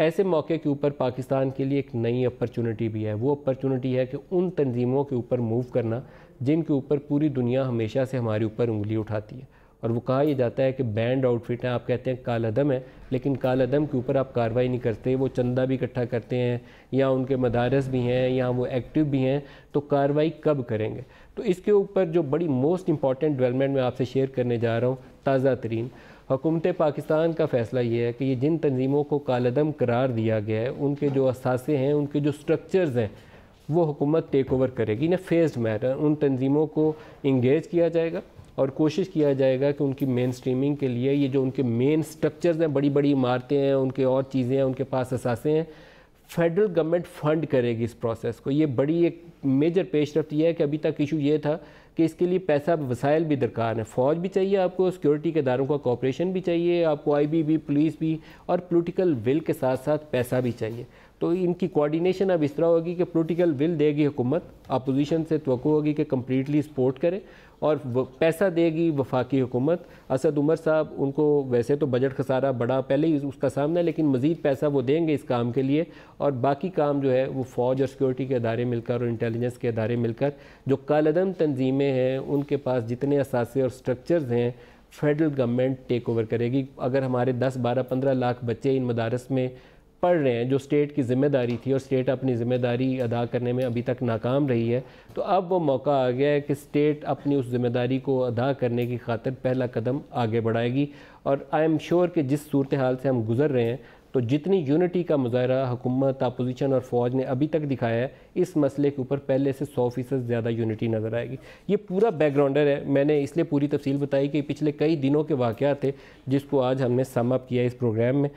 ऐसे मौके के ऊपर पाकिस्तान के लिए एक नई अपॉर्चुनिटी भी है। वो अपॉर्चुनिटी है कि उन तंजीमों के ऊपर मूव करना जिनके ऊपर पूरी दुनिया हमेशा से हमारे ऊपर उंगली उठाती है। और वो कहा यह जाता है कि बैंड आउटफिट है, आप कहते हैं कालअदम है, लेकिन कालअदम के ऊपर आप कार्रवाई नहीं करते, वो चंदा भी इकट्ठा करते हैं या उनके मदारस भी हैं या वो एक्टिव भी हैं, तो कार्रवाई कब करेंगे? तो इसके ऊपर जो बड़ी मोस्ट इंपॉर्टेंट डेवलपमेंट मैं आपसे शेयर करने जा रहा हूँ, ताज़ा तरीन हुकूमत पाकिस्तान का फ़ैसला ये है कि ये जिन तंजीमों को कालअदम करार दिया गया है, उनके जो असासे हैं, उनके जो स्ट्रक्चर्स हैं, वो हुकूमत टेक ओवर करेगी। इन फेज्ड मैटर उन तंजीमों को इंगेज किया जाएगा और कोशिश किया जाएगा कि उनकी मेन स्ट्रीमिंग के लिए ये जो उनके मेन स्ट्रक्चर्स हैं, बड़ी बड़ी इमारतें हैं, उनके और चीज़ें हैं, उनके पास असासे हैं, फेडरल गवर्नमेंट फ़ंड करेगी इस प्रोसेस को। ये बड़ी एक मेजर पेशरफ्त ये है कि अभी तक इशू ये था कि इसके लिए पैसा वसाइल भी दरकार है। फ़ौज भी चाहिए आपको, सिक्योरिटी के इदारों का कोऑपरेशन भी चाहिए आपको, IB भी, पुलिस भी, और पोलिटिकल विल के साथ साथ पैसा भी चाहिए। तो इनकी कोऑर्डिनेशन अब इस तरह होगी कि पोलिटिकल विल देगी हुकूमत, अपोजिशन से तवक्को होगी कि कम्प्लीटली सपोर्ट करे, और पैसा देगी वफाकी हुकूमत। असद उमर साहब, उनको वैसे तो बजट खसारा बड़ा पहले ही उसका सामना है, लेकिन मज़ीद पैसा वो देंगे इस काम के लिए, और बाकी काम जो है वो फ़ौज और सिक्योरिटी के अदारे मिलकर और इंटेलिजेंस के अदारे मिलकर, जो कालअदम तंजीमें हैं उनके पास जितने असासे और स्ट्रक्चर्स हैं, फेडरल गवर्नमेंट टेक ओवर करेगी। अगर हमारे 10, 12, 15 लाख बच्चे इन मदारस में पढ़ रहे हैं, जो स्टेट की ज़िम्मेदारी थी और स्टेट अपनी ज़िम्मेदारी अदा करने में अभी तक नाकाम रही है, तो अब वो मौका आ गया है कि स्टेट अपनी उस ज़िम्मेदारी को अदा करने की खातिर पहला कदम आगे बढ़ाएगी। और आई एम श्योर कि जिस सूरत हाल से हम गुज़र रहे हैं, तो जितनी यूनिटी का मुजाहरा हुकूमत, अपोजिशन और फ़ौज ने अभी तक दिखाया है, इस मसले के ऊपर पहले से 100% ज़्यादा यूनिटी नज़र आएगी। ये पूरा बैकग्राउंडर है, मैंने इसलिए पूरी तफसील बताई कि पिछले कई दिनों के वाक़यात थे जिसको आज हमने सम अप किया इस प्रोग्राम में।